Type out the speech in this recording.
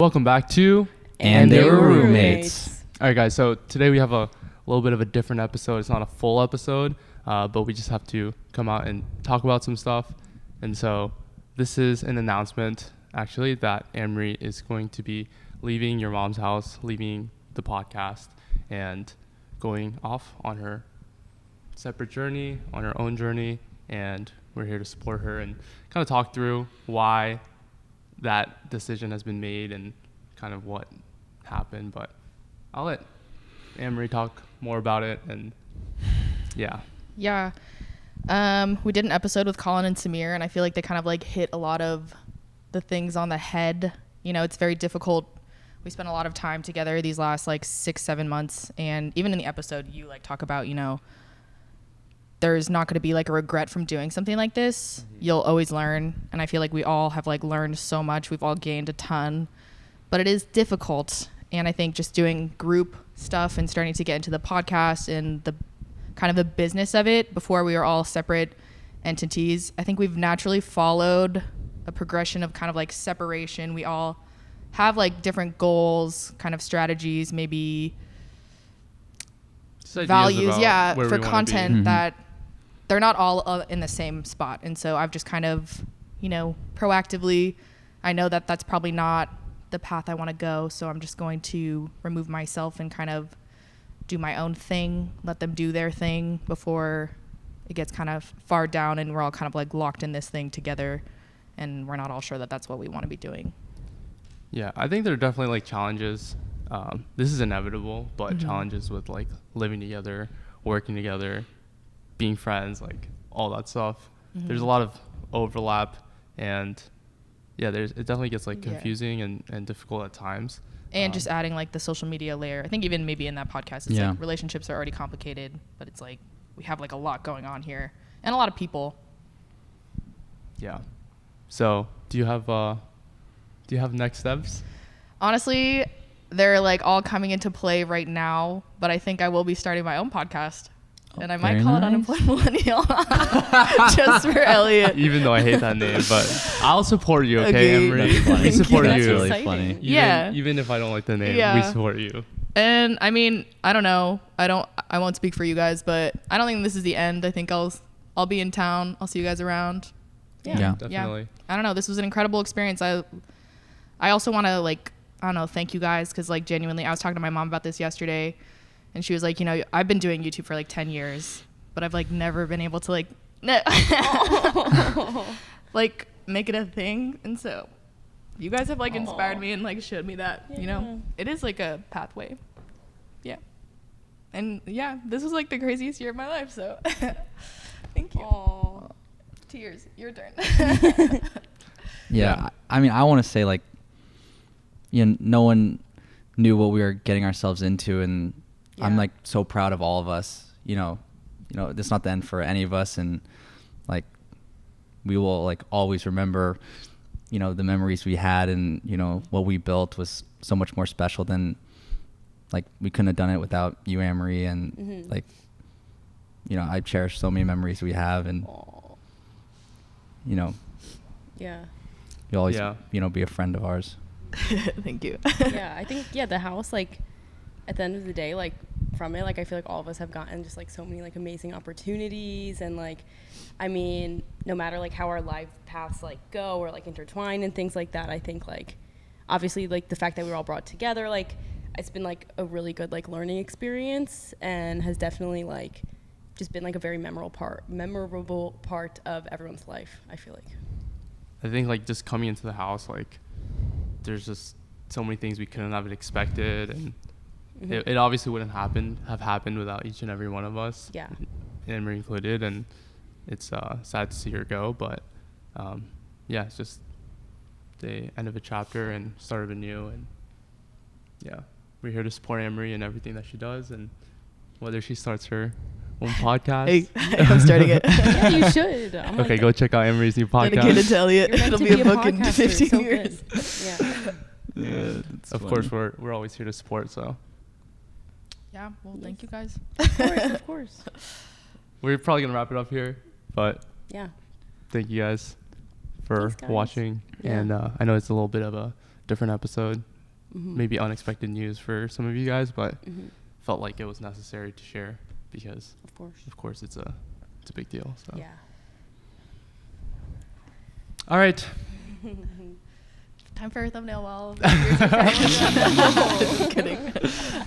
Welcome back to And They Were Roommates. All right, guys. So today we have a little bit of a different episode. It's not a full episode, but we just have to come out and talk about some stuff. And so this is an announcement, actually, that Annemarie is going to be leaving your mom's house, leaving the podcast, and going off on her separate journey, on her own journey. And we're here to support her and kind of talk through why that decision has been made and kind of what happened. But I'll let Annemarie talk more about it. And yeah. We did an episode with Colin and Samir, and I feel like they kind of like hit a lot of the things on the head. You know, it's very difficult. We spent a lot of time together these last like 6-7 months, and even in the episode you like talk about, you know, there's not going to be like a regret from doing something like this. Mm-hmm. You'll always learn. And I feel like we all have like learned so much. We've all gained a ton, but it is difficult. And I think just doing group stuff and starting to get into the podcast and the kind of the business of it before we were all separate entities, I think we've naturally followed a progression of kind of like separation. We all have like different goals, kind of strategies, maybe values, for content mm-hmm. that they're not all in the same spot. And so I've just kind of, you know, proactively, I know that that's probably not the path I want to go. So I'm just going to remove myself and kind of do my own thing, let them do their thing before it gets kind of far down and we're all kind of like locked in this thing together and we're not all sure that that's what we want to be doing. Yeah, I think there are definitely like challenges. This is inevitable, but mm-hmm. challenges with like living together, working together, being friends, like all that stuff. Mm-hmm. There's a lot of overlap, and yeah, it definitely gets like confusing and difficult at times. And just adding like the social media layer. I think even maybe in that podcast, it's like relationships are already complicated, but it's like we have like a lot going on here and a lot of people. Yeah. So do you have next steps? Honestly, they're like all coming into play right now, but I think I will be starting my own podcast. And I might call it Unemployed Millennial just for Elliot. Even though I hate that name, but I'll support you, okay, Annemarie? We support you. That's really funny. Even if I don't like the name, we support you. And I mean, I don't know. I won't speak for you guys, but I don't think this is the end. I think I'll be in town. I'll see you guys around. Yeah, definitely. I don't know. This was an incredible experience. I also want to like, I don't know, thank you guys. Cause like genuinely, I was talking to my mom about this yesterday and she was like, you know, I've been doing YouTube for like 10 years, but I've like never been able to like, like make it a thing. And so you guys have like inspired me and like showed me that, you know, it is like a pathway. Yeah. And yeah, this was like the craziest year of my life. So thank you. Aww. Tears, your turn. Yeah, I mean, I want to say like, you know, no one knew what we were getting ourselves into, and I'm like so proud of all of us. You know, this is not the end for any of us, and like we will like always remember, you know, the memories we had, and you know what we built was so much more special than like we couldn't have done it without you, Annemarie, and mm-hmm. like, you know, I cherish so many memories we have, and you know, you'll always you know be a friend of ours. Thank you. I think the house, like at the end of the day, like from it, like I feel like all of us have gotten just like so many like amazing opportunities, and like I mean, no matter like how our life paths like go or like intertwine and things like that, I think like obviously like the fact that we were all brought together, like it's been like a really good like learning experience and has definitely like just been like a very memorable part of everyone's life, I feel like. I think like just coming into the house, like there's just so many things we couldn't have expected, and mm-hmm. it obviously wouldn't have happened without each and every one of us, Annemarie included, and it's sad to see her go, but it's just the end of a chapter and start of a new, and we're here to support Annemarie and everything that she does, and whether she starts her own podcast. Hey, I'm starting it. Yeah, you should. Okay, go check out Annemarie's new podcast. Dedicated to Elliot. It'll be a book in 15 years. Of course, we're always here to support. So. Yeah. Well, thank you guys. Of course. We're probably gonna wrap it up here, but thank you guys for watching. Yeah. And I know it's a little bit of a different episode maybe unexpected news for some of you guys, but felt like it was necessary to share because of course it's a big deal. So Yeah. all right. Time for a thumbnail wall. Just kidding.